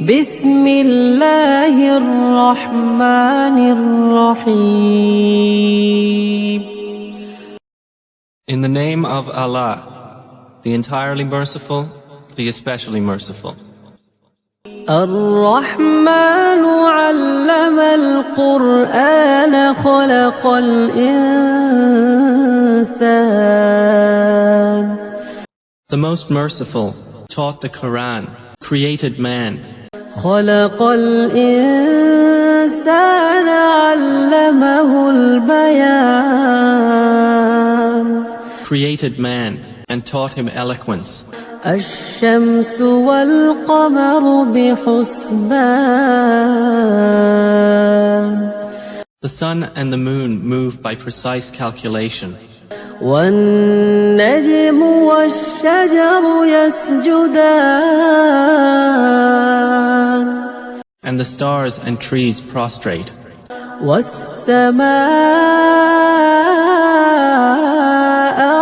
بسم الله الرحمن الرحيم. In the name of Allah, the entirely merciful, the especially merciful. الرحمن علم القرآن خلق الإنسان. The most merciful taught the Quran, created man. خلق الإنسان علمه البيان. Created man and taught him eloquence. الشمس والقمر بحسبان. The sun and the moon move by precise calculation. والنجم والشجر يسجدان. And the stars and trees prostrate. والسماء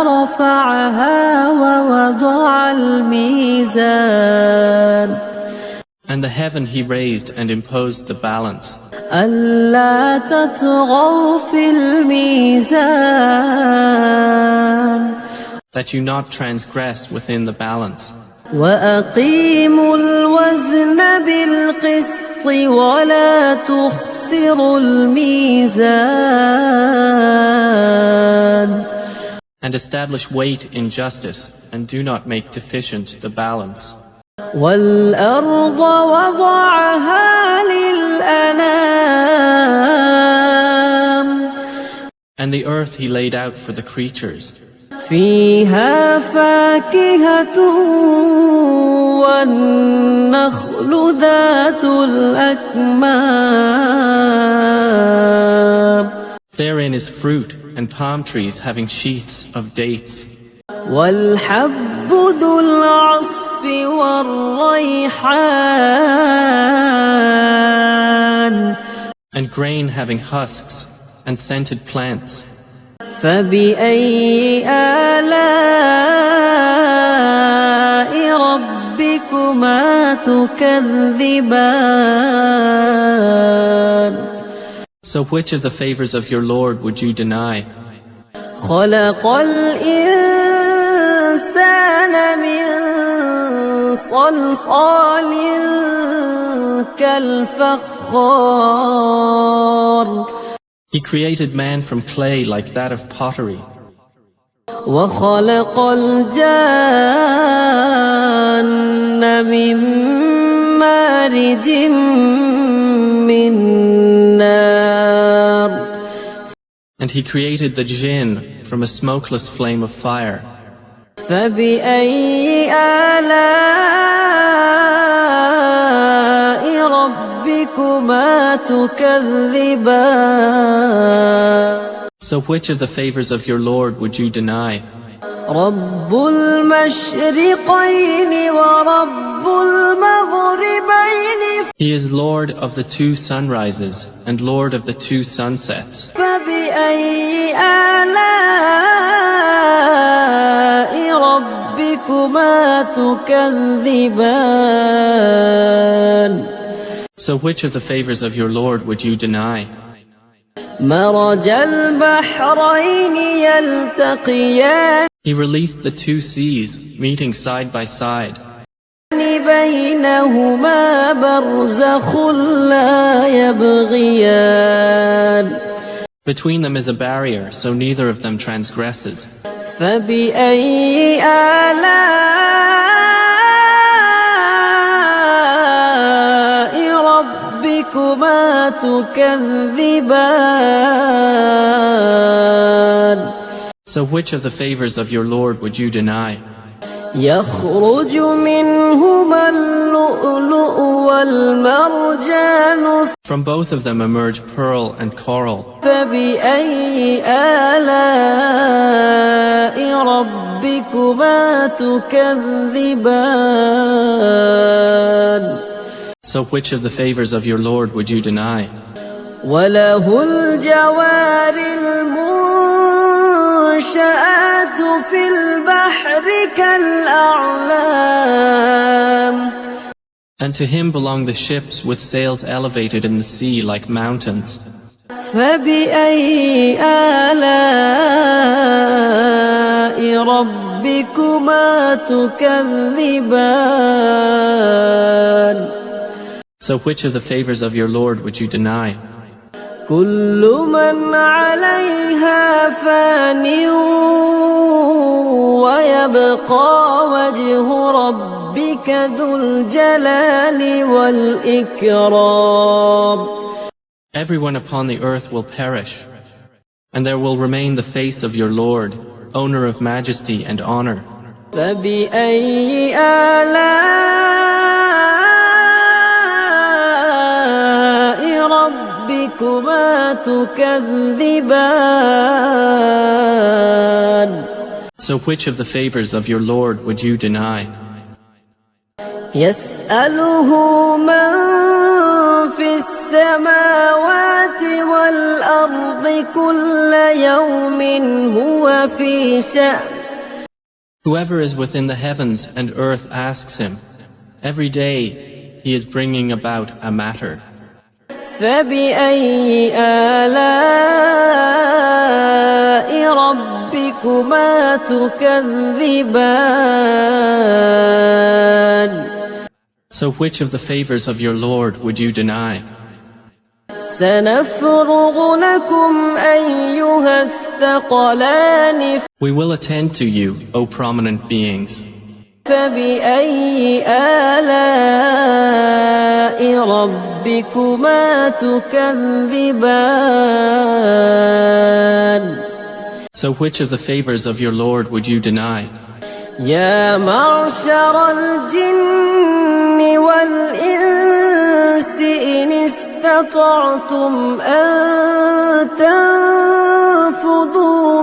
رفعها ووضع الميزان. And the heaven he raised and imposed the balance. ألا تطغوا في الميزان. That you not transgress within the balance. وأقيموا الوزن بالقسط ولا تخسروا الميزان. And establish weight in justice, and do not make deficient the balance. والأرض وضعها للأنام. And the earth he laid out for the creatures. فيها فاكهة والنخل ذات الأكمام. Therein is fruit and palm trees having sheaths of dates. والحب ذو العصف والريحان. And grain having husks and scented plants. فبأي آلاء ربكما تكذبان. So which of the favors of your Lord would you deny? خلق الإنسان من صلصال كالفخار. He created man from clay like that of pottery. وخلق الجان من مارج من نار. And he created the jinn from a smokeless flame of fire. فبأي آلاء ربكما تكذبان. So which of the favors of your Lord would you deny? رب المشرقين ورب المغربين. He is Lord of the two sunrises and Lord of the two sunsets. فبأي آلاء ربكما تكذبان. So which of the favors of your Lord would you deny? مرج البحرين يلتقيان. He released the two seas, meeting side by side. بينهما برزخ لا يبغيان. Between them is a barrier, so neither of them transgresses. فبأي آلاء ربكما تكذبان. So which of the favors of your Lord would you deny? يخرج منهما اللؤلؤ والمرجان. From both of them emerge pearl and coral. فبأي آلاء ربكما تكذبان. So which of the favors of your Lord would you deny? وله الجوار المنشآت في البحر كالأعلام. And to him belong the ships with sails elevated in the sea like mountains. فبأي آلاء ربكما تكذبان So which of the favors of your Lord would you deny? كل من عليها فان ويبقى وجه ربك ذو الجلال والإكرام. Everyone upon the earth will perish, and there will remain the face of your Lord, owner of majesty and honor. فبأي آلاء ربكما تكذبان So which of the favors of your Lord would you deny? يسأله من في السماوات والأرض كل يوم هو في شأن. Whoever is within the heavens and earth asks him. Every day he is bringing about a matter. فبأي آلاء ربكما تكذبان So which of the favors of your Lord would you deny? سنفرغ لكم أيها الثقلان. We will attend to you, O prominent beings. فبأي آلاء ربكما تكذبان So which of the favors of your Lord would you deny? يا معشر الجن والإنس إن استطعتم أن تنفذوا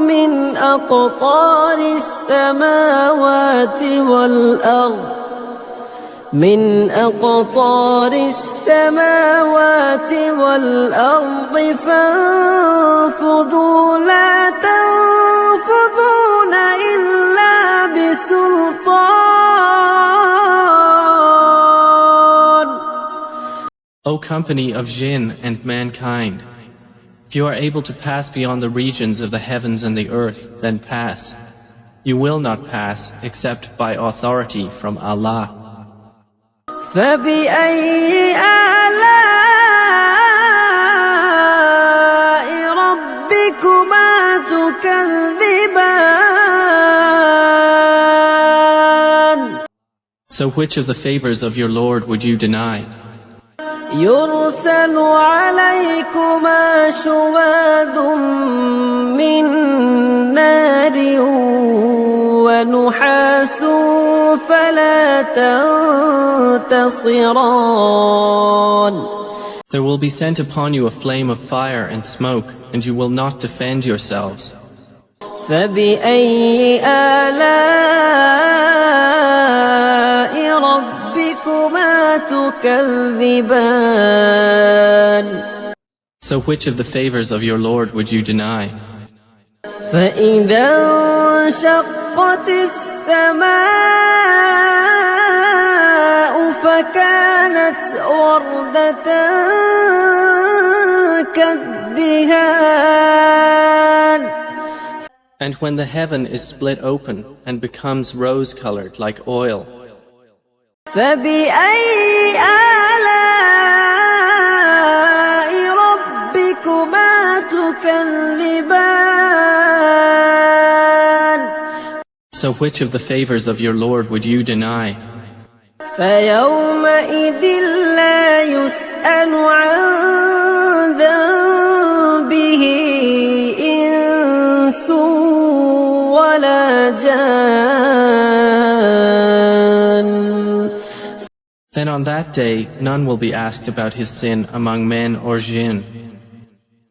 من أقطار السماوات والأرض فانفذوا لا تنفذون إلا بسلطان. O company of jinn and mankind, if you are able to pass beyond the regions of the heavens and the earth, then pass. You will not pass except by authority from Allah. فبأي آلاء ربكما تكذبان So which of the favors of your Lord would you deny? يرسل عليكما شواظ من نار ونحاس فلا تنتصران. There will be sent upon you a flame of fire and smoke, and you will not defend yourselves. فبأي آلاء ربكما تكذبان So which of the favors of your Lord would you deny? فإذا انشقت السماء فكانت وردة كالدهان. And when the heaven is split open and becomes rose-colored like oil, فبأي آلاء ربكما تكذبان so which of the favors of your Lord would you deny? فيومئذ لا يسأل عن ذنبه إنس ولا جان. Then on that day none will be asked about his sin among men or jinn.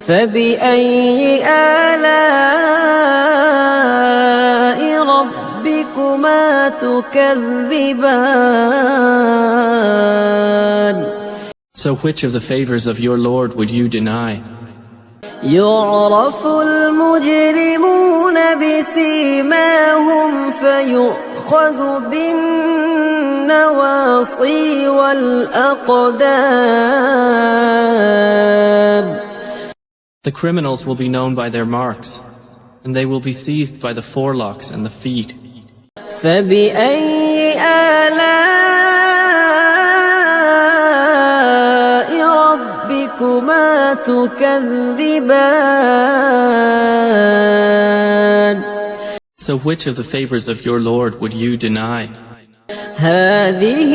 فبأي آلاء ربكما تكذبان So which of the favors of your Lord would you deny? يعرف المجرمون بسيماهم فيؤخذ بالنواصي بالنواصي والأقدام. The criminals will be known by their marks, and they will be seized by the forelocks and the feet. فبأي آلاء ربكما تكذبان. So which of the favors of your Lord would you deny? هذه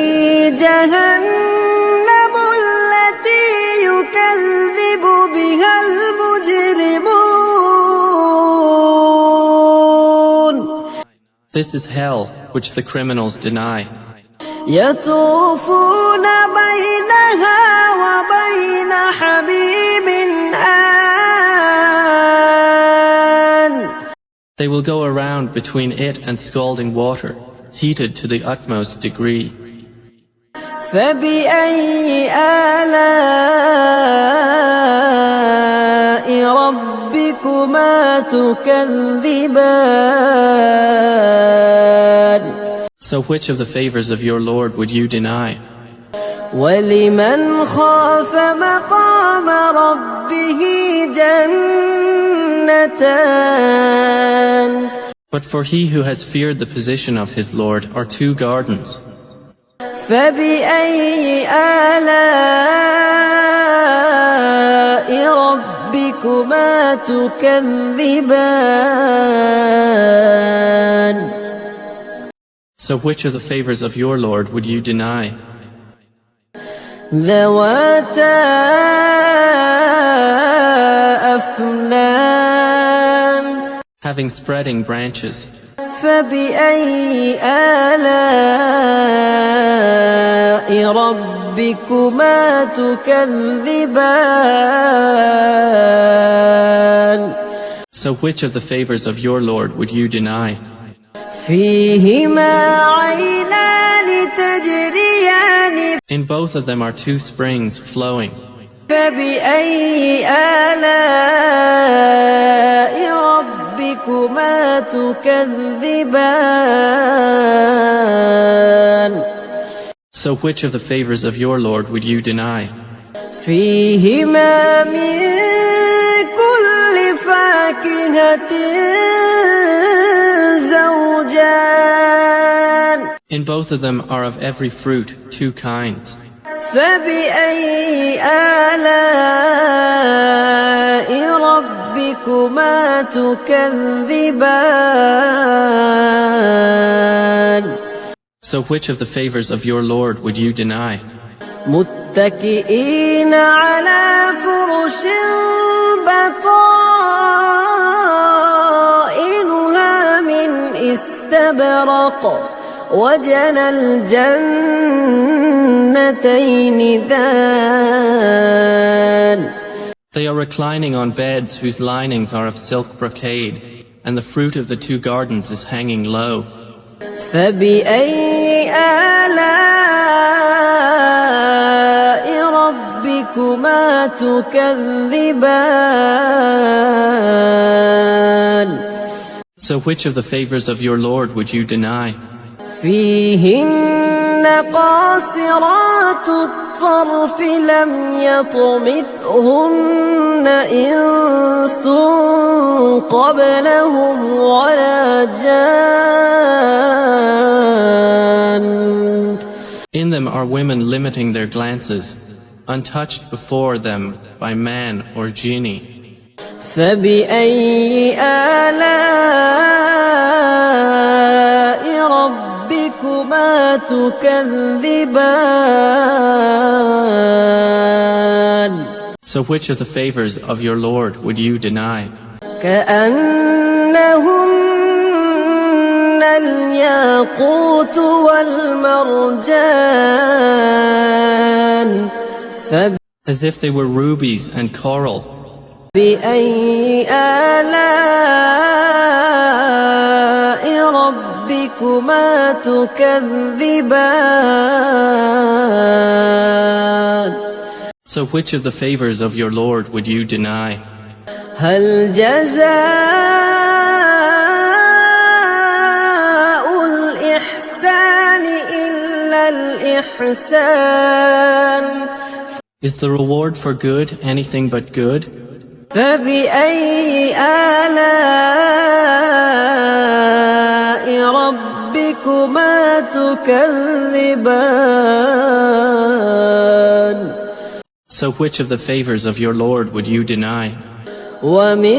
جهنم التي يكذب بها المجرمون. This is hell, which the criminals deny. يطوفون بينها وبين حميم آن. They will go around between it and scalding water, heated to the utmost degree. فبأي آلاء ربكما تكذبان. So which of the favors of your Lord would you deny? ولمن خاف مقام ربه جنتان. But for he who has feared the position of his Lord are two gardens. فبأي آلاء ربكما تكذبان. So which of the favors of your Lord would you deny? ذواتا أفنان. Having spreading branches. فبأي آلاء ربكما تكذبان. So which of the favors of your Lord would you deny? فيهما عينان تجريان. In both of them are two springs flowing. فبأي آلاء ربكما تكذبان. So which of the favors of your Lord would you deny? فيهما من كل فاكهة زوجان. In both of them are of every fruit two kinds. فبأي آلاء ربكما تكذبان. So which of the favors of your Lord would you deny? متكئين على فرش بطائنها من استبرق وجنى الجنتين دان. They are reclining on beds whose linings are of silk brocade, and the fruit of the two gardens is hanging low. فبأي آلاء ربكما تكذبان. So which of the favors of your Lord would you deny? فيهن قاصرات الطرف لم يطمثهن إنس قبلهم ولا جان. In them are women limiting their glances, untouched before them by man or genie. فبأي آلاء ربكما تكذبان. So which of the favors of your Lord would you deny? كأنهن الياقوت والمرجان. As if they were rubies and coral. فبأي آلاء ربكما تكذبان. So which of the favors of your Lord would you deny? هل جزاء الإحسان إلا الإحسان Is the reward for good anything but good? فبأي آلاء ربكما تكذبان So which of the favors of your Lord would you deny? ومن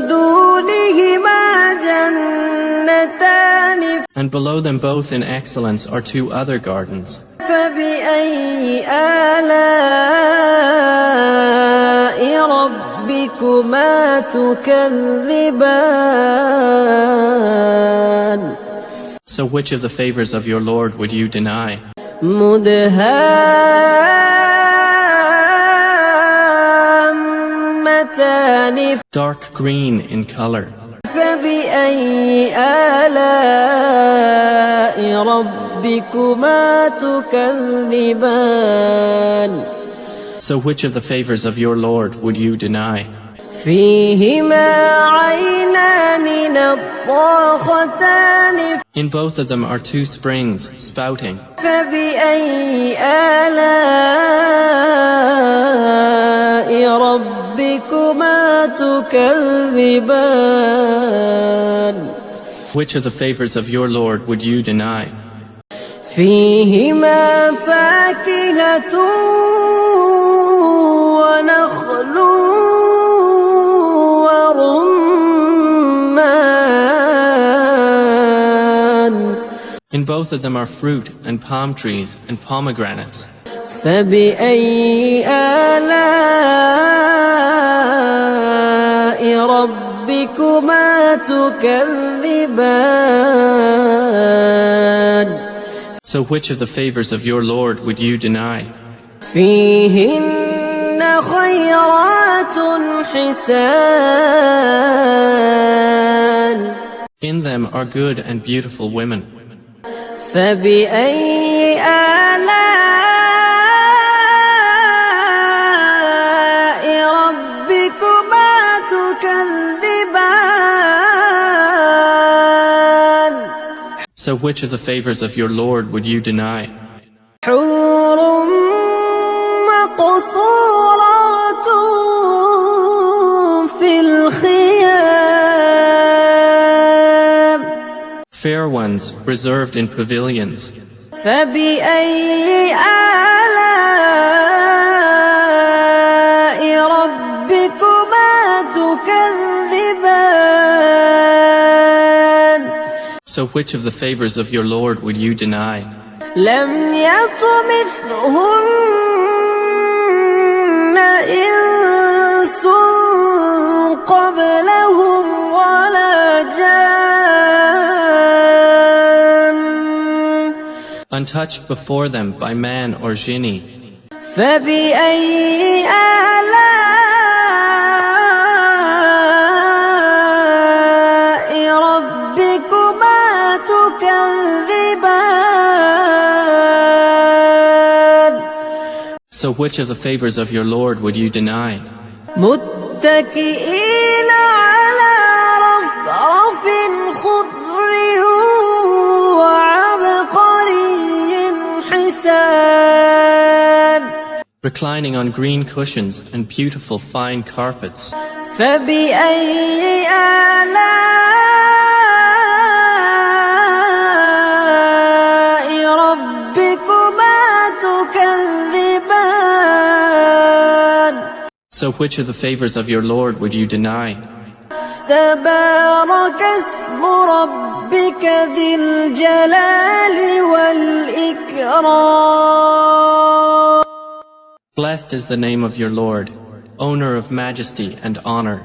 دونهما جنتان And below them both in excellence are two other gardens. فبأي آلاء ربكما تكذبان So which of the favors of your Lord would you deny? مدهامتان Dark green in color. فبأي آلاء ربكما تكذبان So which of the favors of your Lord would you deny? فيهما عينان نضاختان In both of them are two springs spouting. فبأي آلاء ربكما تكذبان Which of the favors of your Lord would you deny? فيهما فاكهة ونخل ورمان In both of them are fruit and palm trees and pomegranates. فبأي آلاء ربكما تكذبان So which of the favors of your Lord would you deny? فيهن خيرات حسان In them are good and beautiful women. فبأي آلاء ربكما تكذبان So which of the favors of your Lord would you deny? حور مقصورات في الخيام Fair ones reserved in pavilions. فبأي آلاء ربكما تكذبان So which of the favors of your Lord would you deny? لم يطمثهن إنس قبلهم ولا جان Untouched before them by man or genie. فبأي آلاء ربكما تكذبان So which of the favors of your Lord would you deny? متكئين على رفرف خضر وعبقري حسان Reclining on green cushions and beautiful fine carpets. فبأي آلاء ربكما تكذبان So which of the favors of your Lord would you deny? تبارك اسم ربك ذي الجلال والإكرام Blessed is the name of your Lord, owner of majesty and honor.